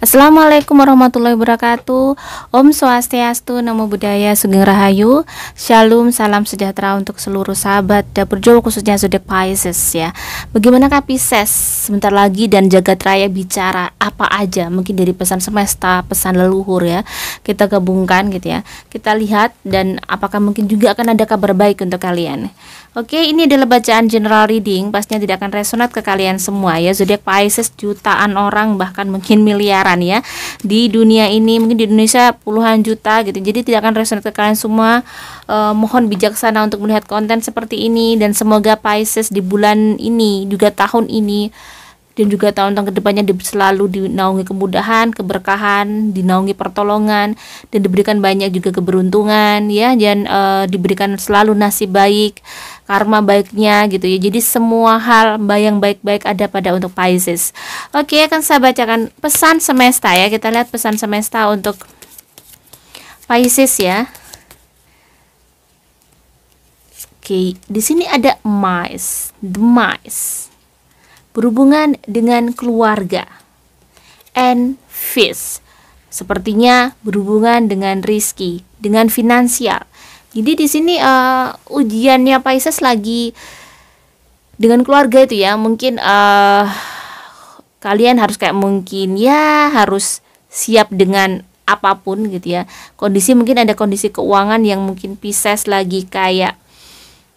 Assalamualaikum warahmatullahi wabarakatuh. Om Swastiastu, Namo Buddhaya, Sugeng Rahayu. Shalom, salam sejahtera untuk seluruh sahabat dapur Jawa, khususnya zodiak Pisces ya. Bagaimanakah Pisces sebentar lagi dan jagat raya bicara apa aja? Mungkin dari pesan semesta, pesan leluhur ya. Kita gabungkan gitu ya. Kita lihat dan apakah mungkin juga akan ada kabar baik untuk kalian. Oke, ini adalah bacaan general reading, pastinya tidak akan resonat ke kalian semua ya. Zodiak Pisces jutaan orang, bahkan mungkin miliaran ya di dunia ini, mungkin di Indonesia puluhan juta gitu. Jadi tidak akan resonat ke kalian semua. Mohon bijaksana untuk melihat konten seperti ini, dan semoga Pisces di bulan ini juga tahun ini dan juga tahun-tahun kedepannya selalu dinaungi kemudahan, keberkahan, dinaungi pertolongan, dan diberikan banyak juga keberuntungan ya, dan diberikan selalu nasib baik, karma baiknya gitu ya. Jadi semua hal yang baik-baik ada pada untuk Pisces. Oke, akan saya bacakan pesan semesta ya. Kita lihat pesan semesta untuk Pisces ya. Oke, di sini ada mice, the mice. Berhubungan dengan keluarga, and fish, sepertinya berhubungan dengan rizki, dengan finansial. Jadi di sini ujiannya Pisces lagi dengan keluarga itu ya. Mungkin kalian harus kayak mungkin ya harus siap dengan apapun gitu ya. Kondisi mungkin ada kondisi keuangan yang mungkin Pisces lagi kayak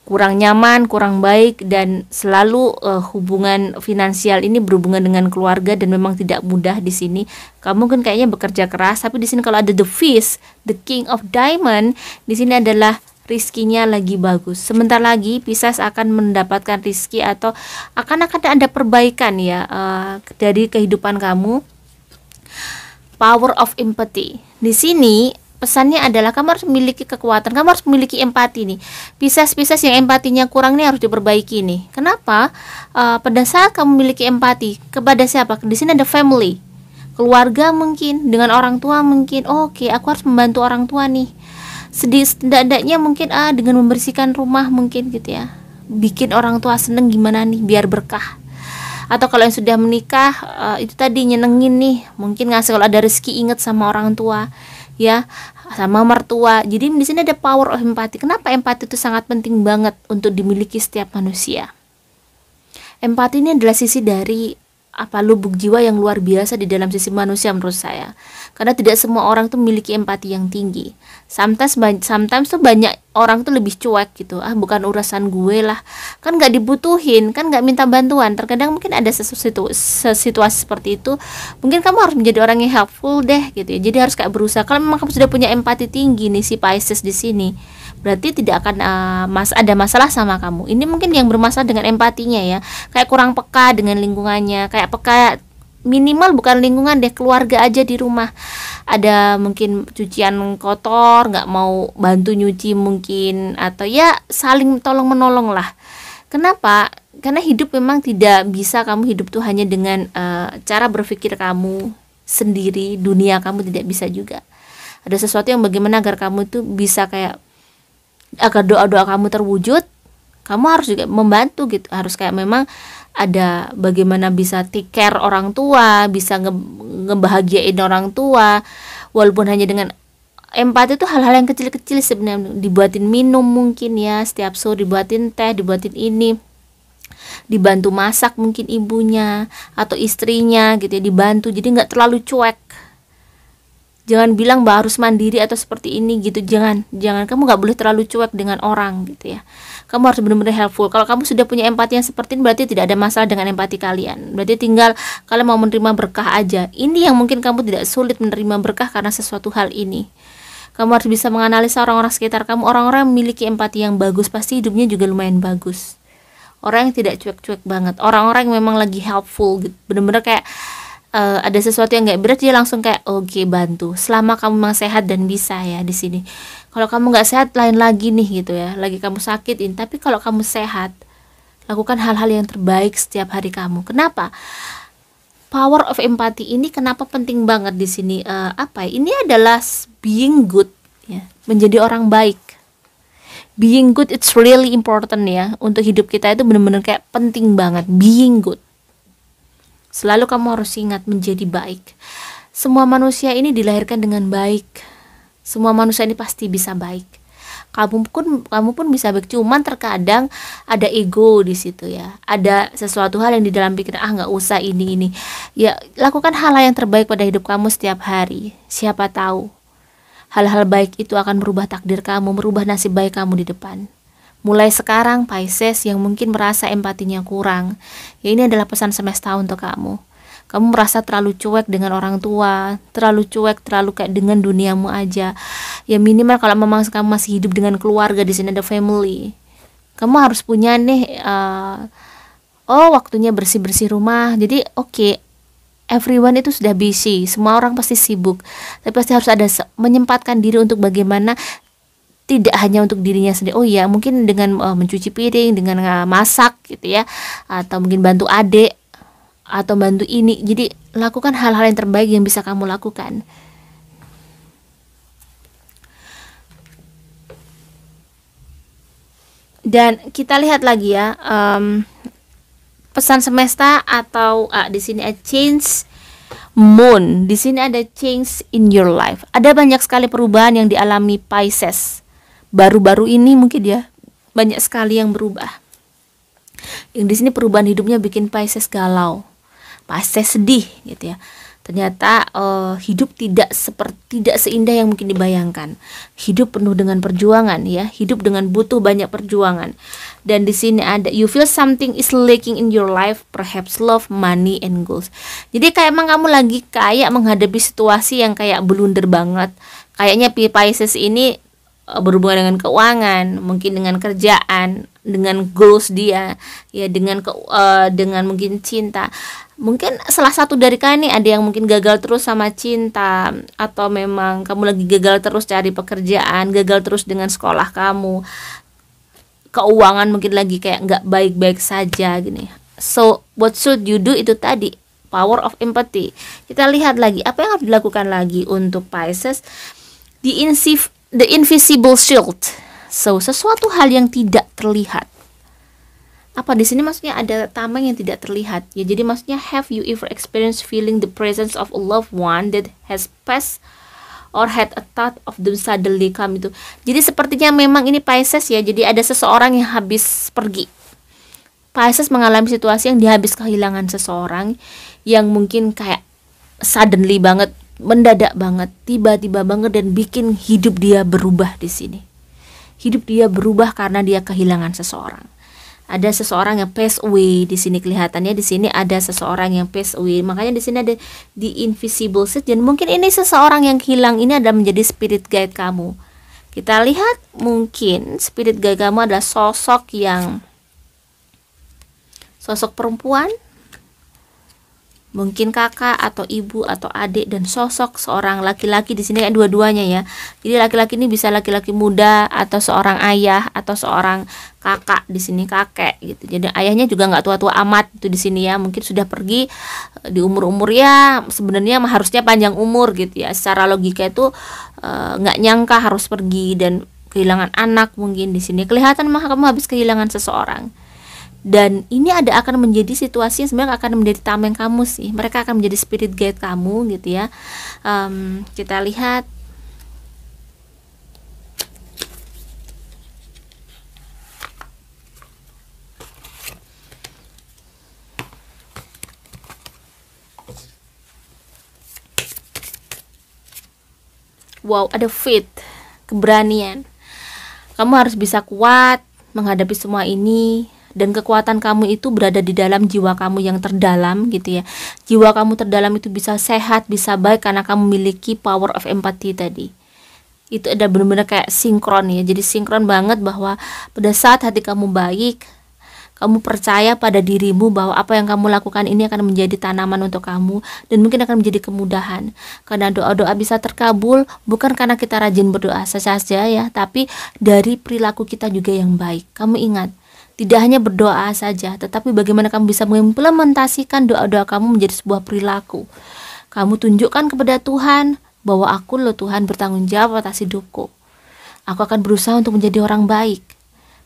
kurang nyaman, kurang baik, dan selalu hubungan finansial ini berhubungan dengan keluarga dan memang tidak mudah di sini. Kamu kan kayaknya bekerja keras, tapi di sini kalau ada the fish, the king of diamond, di sini adalah rizkinya lagi bagus. Sebentar lagi Pisces akan mendapatkan rizki atau akan ada perbaikan ya dari kehidupan kamu. Power of empathy. Di sini pesannya adalah kamu harus memiliki kekuatan, kamu harus memiliki empati nih. Pisces yang empatinya kurang nih harus diperbaiki nih. Kenapa? Pada saat kamu memiliki empati kepada siapa? Di sini ada family, keluarga mungkin, dengan orang tua mungkin. Oke, aku harus membantu orang tua nih. Setidaknya mungkin dengan membersihkan rumah mungkin gitu ya. Bikin orang tua seneng gimana nih biar berkah. Atau kalau yang sudah menikah itu tadi nyenengin nih, mungkin ngasih kalau ada rezeki inget sama orang tua ya, sama mertua. Jadi di sini ada power of empati. Kenapa empati itu sangat penting banget untuk dimiliki setiap manusia? Empati ini adalah sisi dari lubuk jiwa yang luar biasa di dalam sisi manusia menurut saya. Karena tidak semua orang tuh memiliki empati yang tinggi. Sometimes tuh banyak orang tuh lebih cuek gitu. Bukan urusan gue lah. Kan nggak dibutuhin, kan nggak minta bantuan. Terkadang mungkin ada situasi seperti itu. Mungkin kamu harus menjadi orang yang helpful deh gitu ya. Jadi harus kayak berusaha. Kalau memang kamu sudah punya empati tinggi nih si Pisces di sini, berarti tidak akan ada masalah sama kamu. Ini mungkin yang bermasalah dengan empatinya ya. Kayak kurang peka dengan lingkungannya, kayak peka minimal bukan lingkungan deh, keluarga aja di rumah. Ada mungkin cucian kotor, nggak mau bantu nyuci mungkin, atau ya saling tolong menolong lah. Kenapa? Karena hidup memang tidak bisa kamu hidup tuh hanya dengan cara berpikir kamu sendiri, dunia kamu tidak bisa juga. Ada sesuatu yang bagaimana agar kamu tuh bisa kayak agar doa-doa kamu terwujud, kamu harus juga membantu gitu. Harus kayak memang ada bagaimana bisa take care orang tua, bisa ngebahagiain orang tua, walaupun hanya dengan empati. itu hal-hal yang kecil-kecil sebenarnya. Dibuatin minum mungkin ya, setiap sore dibuatin teh, dibuatin ini, dibantu masak mungkin ibunya atau istrinya gitu ya, dibantu. Jadi nggak terlalu cuek. Jangan bilang bahwa harus mandiri atau seperti ini gitu. Jangan kamu nggak boleh terlalu cuek dengan orang gitu ya. Kamu harus benar-benar helpful. Kalau kamu sudah punya empati yang seperti ini, berarti tidak ada masalah dengan empati kalian. Berarti tinggal kalian mau menerima berkah aja. Ini yang mungkin kamu tidak sulit menerima berkah karena sesuatu hal ini. Kamu harus bisa menganalisa orang-orang sekitar kamu. Orang-orang yang memiliki empati yang bagus pasti hidupnya juga lumayan bagus. Orang yang tidak cuek-cuek banget, orang-orang yang memang lagi helpful gitu. Benar-benar kayak ada sesuatu yang nggak beres, dia langsung kayak oke, bantu selama kamu memang sehat dan bisa ya di sini. Kalau kamu nggak sehat lain lagi nih gitu ya, lagi kamu sakitin. Tapi kalau kamu sehat, lakukan hal-hal yang terbaik setiap hari kamu. Kenapa? Power of empathy ini kenapa penting banget di sini? Ini adalah being good ya, menjadi orang baik. Being good it's really important ya, untuk hidup kita itu benar-benar kayak penting banget being good. Selalu kamu harus ingat menjadi baik. semua manusia ini dilahirkan dengan baik. Semua manusia ini pasti bisa baik. Kamu pun bisa baik, cuman terkadang ada ego di situ ya. Ada sesuatu hal yang di dalam pikiran, nggak usah ini. Ya, lakukan hal yang terbaik pada hidup kamu setiap hari. Siapa tahu hal-hal baik itu akan merubah takdir kamu, merubah nasib baik kamu di depan. Mulai sekarang Pisces yang mungkin merasa empatinya kurang, ya ini adalah pesan semesta untuk kamu. Kamu merasa terlalu cuek dengan orang tua, terlalu cuek, terlalu kayak dengan duniamu aja. Ya minimal kalau memang kamu masih hidup dengan keluarga, di sini ada family, kamu harus punya nih, waktunya bersih-bersih rumah. Jadi oke, everyone itu sudah busy, semua orang pasti sibuk, tapi pasti harus ada menyempatkan diri untuk bagaimana tidak hanya untuk dirinya sendiri. Oh ya, mungkin dengan mencuci piring, dengan masak gitu ya, atau mungkin bantu adik, atau bantu ini. Jadi lakukan hal-hal yang terbaik yang bisa kamu lakukan. Dan kita lihat lagi ya, pesan semesta atau di sini ada change moon. Di sini ada change in your life. Ada banyak sekali perubahan yang dialami Pisces. Baru-baru ini mungkin ya banyak sekali yang berubah. Yang di sini perubahan hidupnya bikin Pisces galau, Pisces sedih gitu ya. Ternyata hidup tidak seindah yang mungkin dibayangkan. Hidup penuh dengan perjuangan ya, hidup dengan butuh banyak perjuangan. Dan di sini ada you feel something is lacking in your life, perhaps love, money and goals. Jadi kayak emang kamu lagi kayak menghadapi situasi yang kayak blunder banget. Kayaknya Pisces ini berhubungan dengan keuangan, mungkin dengan kerjaan, dengan goals dia, ya dengan mungkin cinta. Mungkin salah satu dari kalian nih ada yang mungkin gagal terus sama cinta, atau memang kamu lagi gagal terus cari pekerjaan, gagal terus dengan sekolah kamu, keuangan mungkin lagi kayak nggak baik-baik saja gini. So what should you do? Itu tadi power of empathy. Kita lihat lagi apa yang harus dilakukan lagi untuk Pisces. The invisible shield. So sesuatu hal yang tidak terlihat. Apa di sini maksudnya ada tameng yang tidak terlihat ya. Jadi maksudnya, have you ever experienced feeling the presence of a loved one that has passed or had a thought of them suddenly come itu. Jadi sepertinya memang ini Pisces ya. Jadi ada seseorang yang habis pergi. Pisces mengalami situasi yang dia habis kehilangan seseorang yang mungkin kayak suddenly banget, mendadak banget, tiba-tiba banget, dan bikin hidup dia berubah di sini. Hidup dia berubah karena dia kehilangan seseorang. Ada seseorang yang pass away di sini, kelihatannya di sini ada seseorang yang pass away. Makanya di sini ada the invisible shield, dan mungkin ini seseorang yang hilang ini adalah menjadi spirit guide kamu. Kita lihat mungkin spirit guide kamu adalah sosok perempuan, mungkin kakak atau ibu atau adik, dan sosok seorang laki-laki di sini kan dua-duanya ya. Jadi laki-laki ini bisa laki-laki muda atau seorang ayah atau seorang kakak, di sini kakek gitu. Jadi ayahnya juga nggak tua-tua amat itu di sini ya, mungkin sudah pergi di umur-umur ya sebenarnya harusnya panjang umur gitu ya. Secara logika itu nggak nyangka harus pergi dan kehilangan anak. Mungkin di sini kelihatan mah kamu habis kehilangan seseorang. Dan ini akan menjadi situasi yang sebenarnya akan menjadi tameng kamu sih. Mereka akan menjadi spirit guide kamu gitu ya. Kita lihat. Wow, ada faith, keberanian. Kamu harus bisa kuat menghadapi semua ini. Dan kekuatan kamu itu berada di dalam jiwa kamu yang terdalam gitu ya. Jiwa kamu terdalam itu bisa sehat, bisa baik karena kamu memiliki power of empathy tadi. Itu ada benar-benar kayak sinkron ya. Jadi sinkron banget bahwa pada saat hati kamu baik, kamu percaya pada dirimu bahwa apa yang kamu lakukan ini akan menjadi tanaman untuk kamu, dan mungkin akan menjadi kemudahan. Karena doa-doa bisa terkabul bukan karena kita rajin berdoa saja ya, tapi dari perilaku kita juga yang baik. Kamu ingat, tidak hanya berdoa saja, tetapi bagaimana kamu bisa mengimplementasikan doa-doa kamu menjadi sebuah perilaku. Kamu tunjukkan kepada Tuhan bahwa aku loh Tuhan bertanggung jawab atas hidupku. Aku akan berusaha untuk menjadi orang baik.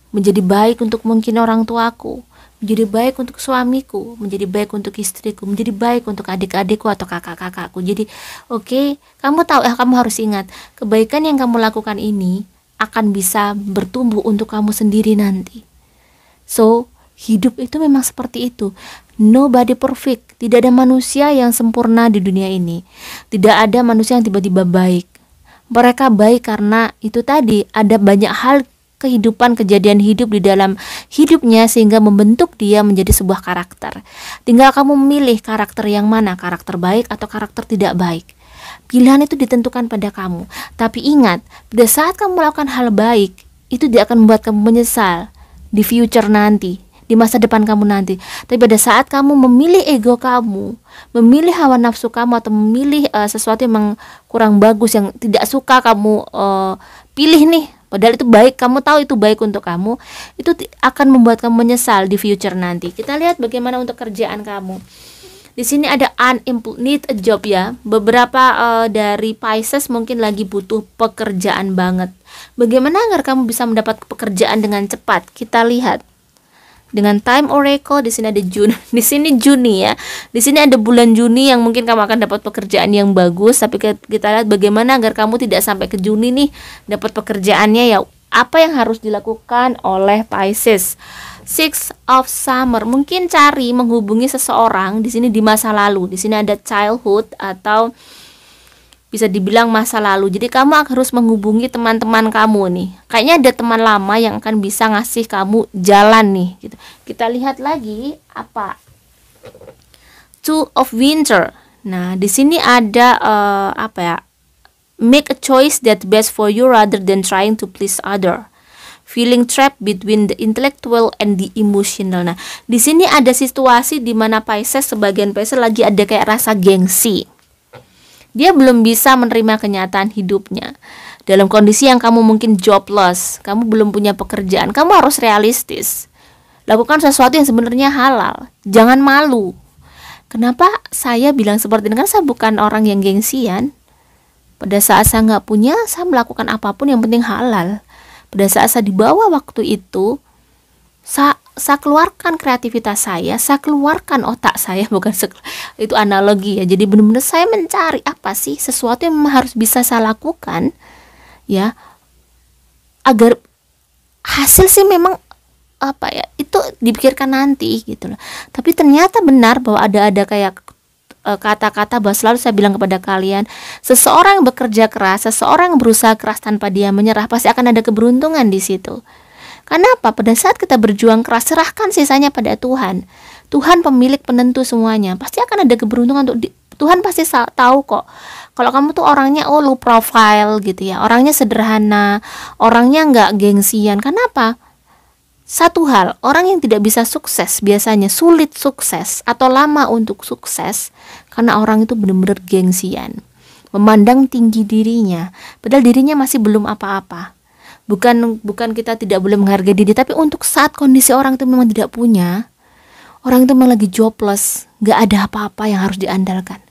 Menjadi baik untuk mungkin orang tuaku. menjadi baik untuk suamiku, menjadi baik untuk istriku, menjadi baik untuk adik-adikku atau kakak-kakakku. Jadi oke, kamu tahu, kamu harus ingat, kebaikan yang kamu lakukan ini akan bisa bertumbuh untuk kamu sendiri nanti. So, hidup itu memang seperti itu. Nobody perfect. Tidak ada manusia yang sempurna di dunia ini. Tidak ada manusia yang tiba-tiba baik. Mereka baik karena itu tadi, ada banyak hal kehidupan, kejadian hidup di dalam hidupnya sehingga membentuk dia menjadi sebuah karakter. Tinggal kamu memilih karakter yang mana, karakter baik atau karakter tidak baik. Pilihan itu ditentukan pada kamu. Tapi ingat, pada saat kamu melakukan hal baik, itu tidak akan membuat kamu menyesal di future nanti, di masa depan kamu nanti. Tapi pada saat kamu memilih ego kamu, memilih hawa nafsu kamu, atau memilih sesuatu yang kurang bagus, yang tidak suka kamu pilih nih, padahal itu baik, kamu tahu itu baik untuk kamu, itu akan membuat kamu menyesal di future nanti. Kita lihat bagaimana untuk kerjaan kamu. Di sini ada unemployed, need a job ya. Beberapa dari Pisces mungkin lagi butuh pekerjaan banget. Bagaimana agar kamu bisa mendapat pekerjaan dengan cepat? Kita lihat dengan time oracle. Di sini ada Juni, di sini Juni ya. Di sini ada bulan Juni yang mungkin kamu akan dapat pekerjaan yang bagus. Tapi kita lihat bagaimana agar kamu tidak sampai ke Juni nih dapat pekerjaannya ya. Apa yang harus dilakukan oleh Pisces? Six of Summer, mungkin cari menghubungi seseorang di sini di masa lalu. Di sini ada childhood atau bisa dibilang masa lalu. Jadi kamu harus menghubungi teman-teman kamu nih. Kayaknya ada teman lama yang akan bisa ngasih kamu jalan nih gitu. Kita lihat lagi apa? Two of Winter. Nah, di sini ada apa ya? Make a choice that best for you rather than trying to please other. Feeling trapped between the intellectual and the emotional. Nah, di sini ada situasi di mana Pisces, sebagian Pisces lagi ada kayak rasa gengsi. Dia belum bisa menerima kenyataan hidupnya. Dalam kondisi yang kamu mungkin jobless, kamu belum punya pekerjaan, kamu harus realistis. Lakukan sesuatu yang sebenarnya halal. Jangan malu. Kenapa saya bilang seperti ini? Kan saya bukan orang yang gengsian. Pada saat saya nggak punya, saya melakukan apapun yang penting halal. Pada saat saya di bawah waktu itu, saya keluarkan kreativitas saya keluarkan otak saya, bukan itu analogi ya. Jadi benar-benar saya mencari apa sih sesuatu yang memang harus bisa saya lakukan ya, agar hasil sih memang apa ya, itu dipikirkan nanti gitu loh. Tapi ternyata benar bahwa ada kayak kata-kata bahwa selalu saya bilang kepada kalian, seseorang yang bekerja keras, seseorang yang berusaha keras tanpa dia menyerah, pasti akan ada keberuntungan di situ. Kenapa? Pada saat kita berjuang keras, serahkan sisanya pada Tuhan. Tuhan pemilik penentu semuanya. Pasti akan ada keberuntungan untuk Tuhan pasti tahu kok. Kalau kamu tuh orangnya low profile gitu ya, orangnya sederhana, orangnya nggak gengsian. Kenapa? Satu hal, orang yang tidak bisa sukses biasanya sulit sukses atau lama untuk sukses karena orang itu benar-benar gengsian, memandang tinggi dirinya, padahal dirinya masih belum apa-apa. Bukan kita tidak boleh menghargai diri, tapi untuk saat kondisi orang itu memang tidak punya, orang itu memang lagi jobless, gak ada apa-apa yang harus diandalkan.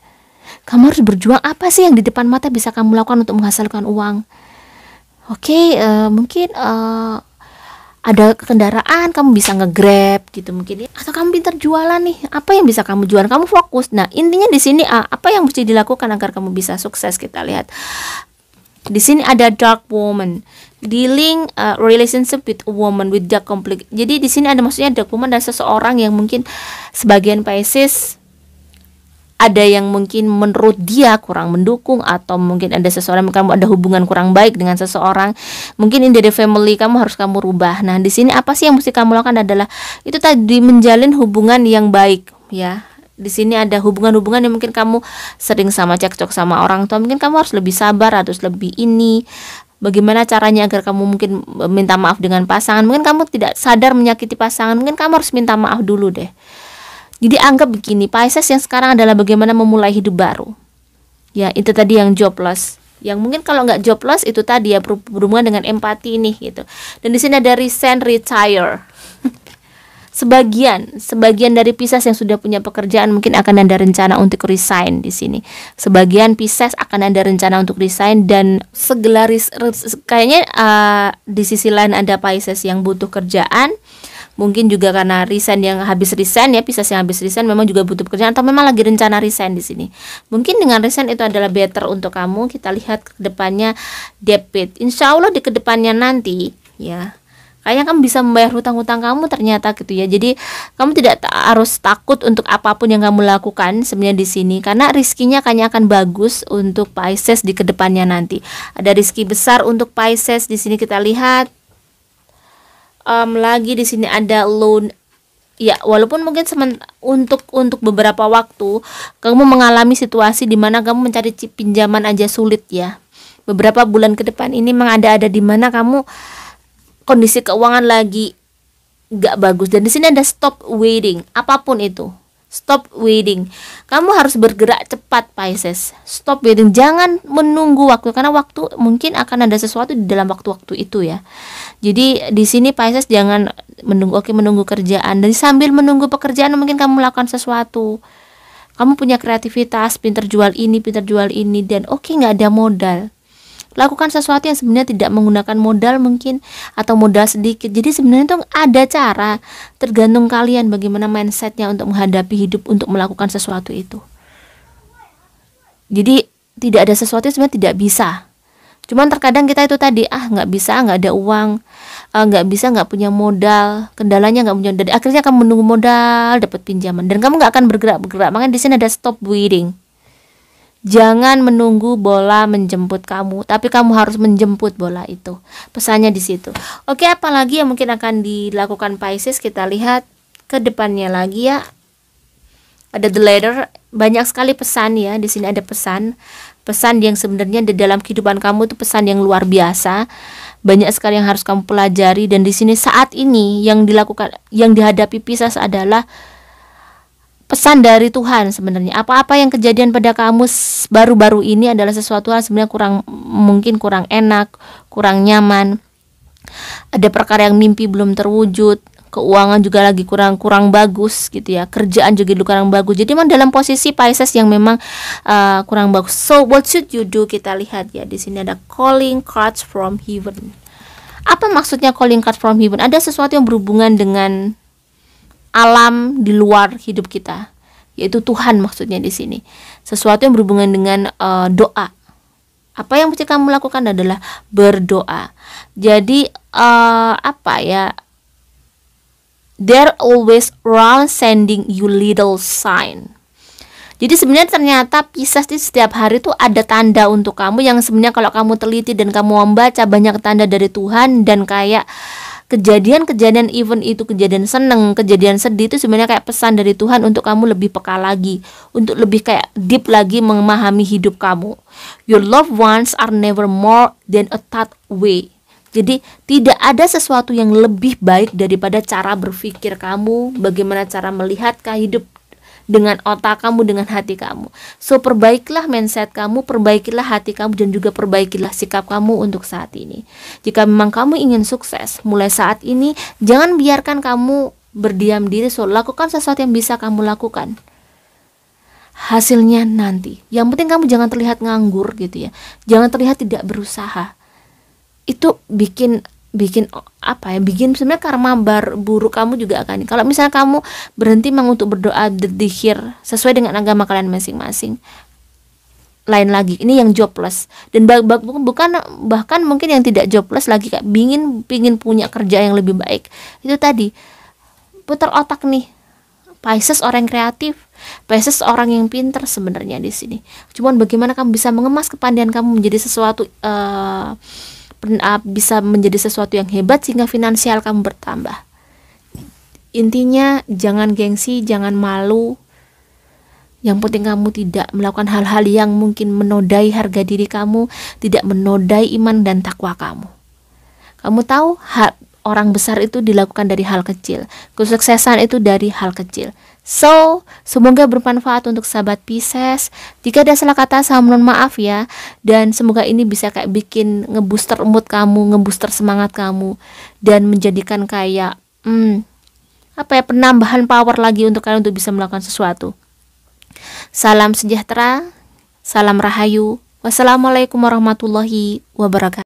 Kamu harus berjuang, apa sih yang di depan mata bisa kamu lakukan untuk menghasilkan uang? Oke, mungkin ada kendaraan, kamu bisa nge-grab gitu mungkin, atau kamu pintar jualan nih, apa yang bisa kamu jual, kamu fokus. Nah, intinya di sini apa yang mesti dilakukan agar kamu bisa sukses. Kita lihat di sini ada dark woman, dealing relationship with a woman with dark conflict. Jadi di sini ada maksudnya dark woman dan seseorang yang mungkin sebagian Pisces ada yang mungkin menurut dia kurang mendukung, atau mungkin ada seseorang kamu ada hubungan kurang baik dengan seseorang, mungkin in the family kamu harus kamu rubah. Nah, di sini apa sih yang mesti kamu lakukan adalah itu tadi, menjalin hubungan yang baik ya. Di sini ada hubungan-hubungan yang mungkin kamu sering sama cekcok sama orang tua, mungkin kamu harus lebih sabar, harus lebih ini. Bagaimana caranya agar kamu mungkin minta maaf dengan pasangan, mungkin kamu tidak sadar menyakiti pasangan, mungkin kamu harus minta maaf dulu deh. Jadi anggap begini, Pisces yang sekarang adalah bagaimana memulai hidup baru. Ya, itu tadi yang jobless. Yang mungkin kalau nggak jobless itu tadi ya berhubungan dengan empati nih gitu. Dan di sini ada resign, retire. Sebagian dari Pisces yang sudah punya pekerjaan mungkin akan ada rencana untuk resign di sini. Sebagian Pisces akan ada rencana untuk resign, dan kayaknya di sisi lain ada Pisces yang butuh kerjaan, Mungkin juga karena resign yang habis resign ya, Pisces yang habis resign memang juga butuh pekerjaan, atau memang lagi rencana resign di sini. Mungkin dengan resign itu adalah better untuk kamu. Kita lihat ke depannya debit. Insya Allah di kedepannya nanti ya, kayaknya kamu bisa membayar hutang-hutang kamu ternyata gitu ya. Jadi kamu tidak harus takut untuk apapun yang kamu lakukan sebenarnya di sini, karena rizkinya kayaknya akan bagus untuk Pisces di kedepannya nanti. Ada rizki besar untuk Pisces di sini. Kita lihat lagi di sini ada loan. Ya, walaupun mungkin untuk beberapa waktu kamu mengalami situasi di mana kamu mencari pinjaman aja sulit ya. Beberapa bulan ke depan ini memang ada di mana kamu kondisi keuangan lagi gak bagus, dan di sini ada stop waiting, apapun itu, stop waiting. Kamu harus bergerak cepat Pisces. Stop waiting, jangan menunggu waktu, karena waktu mungkin akan ada sesuatu di dalam waktu-waktu itu ya. Jadi di sini Pisces jangan menunggu. Oke, menunggu kerjaan, dan sambil menunggu pekerjaan mungkin kamu melakukan sesuatu. Kamu punya kreativitas, pinter jual ini, dan oke, nggak ada modal. Lakukan sesuatu yang sebenarnya tidak menggunakan modal mungkin, atau modal sedikit. Jadi sebenarnya itu ada cara, tergantung kalian bagaimana mindsetnya untuk menghadapi hidup, untuk melakukan sesuatu itu. Jadi tidak ada sesuatu yang sebenarnya tidak bisa. Cuman terkadang kita itu tadi, nggak bisa, nggak ada uang, nggak bisa, nggak punya modal, kendalanya nggak punya modal. Akhirnya kamu menunggu modal, dapat pinjaman, dan kamu nggak akan bergerak. Makanya di sini ada stop waiting. Jangan menunggu bola menjemput kamu, tapi kamu harus menjemput bola itu. Pesannya di situ. Oke, apalagi yang mungkin akan dilakukan Pisces? Kita lihat ke depannya lagi ya. Ada the ladder, banyak sekali pesan ya. Di sini ada pesan yang sebenarnya di dalam kehidupan kamu itu pesan yang luar biasa. Banyak sekali yang harus kamu pelajari, dan di sini saat ini yang dihadapi Pisces adalah pesan dari Tuhan sebenarnya. Apa-apa yang kejadian pada kamu baru-baru ini adalah sesuatu yang sebenarnya mungkin kurang enak, kurang nyaman. Ada perkara yang mimpi belum terwujud, keuangan juga lagi kurang bagus gitu ya. Kerjaan juga kurang bagus. Jadi memang dalam posisi Pisces yang memang kurang bagus. So what should you do? Kita lihat ya, di sini ada calling cards from heaven. Apa maksudnya calling cards from heaven? Ada sesuatu yang berhubungan dengan alam di luar hidup kita, yaitu Tuhan maksudnya di sini. Sesuatu yang berhubungan dengan doa. Apa yang mesti kamu lakukan adalah berdoa. Jadi they're always around sending you little sign. Jadi sebenarnya ternyata Pisces di setiap hari itu ada tanda untuk kamu, yang sebenarnya kalau kamu teliti dan kamu membaca banyak tanda dari Tuhan, dan kayak kejadian-kejadian, even itu kejadian seneng, kejadian sedih, itu sebenarnya kayak pesan dari Tuhan untuk kamu lebih peka lagi, untuk lebih kayak deep lagi memahami hidup kamu. Your loved ones are never more than a thought away. Jadi tidak ada sesuatu yang lebih baik daripada cara berpikir kamu, bagaimana cara melihat hidup dengan otak kamu, dengan hati kamu. So perbaikilah mindset kamu, perbaikilah hati kamu, dan juga perbaikilah sikap kamu untuk saat ini. Jika memang kamu ingin sukses mulai saat ini, jangan biarkan kamu berdiam diri. So lakukan sesuatu yang bisa kamu lakukan. Hasilnya nanti. Yang penting kamu jangan terlihat nganggur gitu ya. Jangan terlihat tidak berusaha. Itu bikin sebenarnya karma buruk kamu juga akan. Kalau misalnya kamu berhenti untuk berdoa dihir sesuai dengan agama kalian masing-masing, lain lagi. Ini yang jobless, dan bahkan mungkin yang tidak jobless lagi, kayak pingin punya kerja yang lebih baik. Itu tadi, putar otak nih. Pisces orang kreatif, Pisces orang yang pintar sebenarnya di sini. Cuman bagaimana kamu bisa mengemas kepandaian kamu menjadi sesuatu bisa menjadi sesuatu yang hebat sehingga finansial kamu bertambah. Intinya jangan gengsi, jangan malu. Yang penting kamu tidak melakukan hal-hal yang mungkin menodai harga diri kamu, tidak menodai iman dan takwa kamu. Kamu tahu orang besar itu dilakukan dari hal kecil, kesuksesan itu dari hal kecil. So, semoga bermanfaat untuk sahabat Pisces. Jika ada salah kata, saya mohon maaf ya. Dan semoga ini bisa kayak bikin ngebooster mood kamu, ngebooster semangat kamu, dan menjadikan kayak penambahan power lagi untuk kalian untuk bisa melakukan sesuatu. Salam sejahtera, salam rahayu. Wassalamualaikum warahmatullahi wabarakatuh.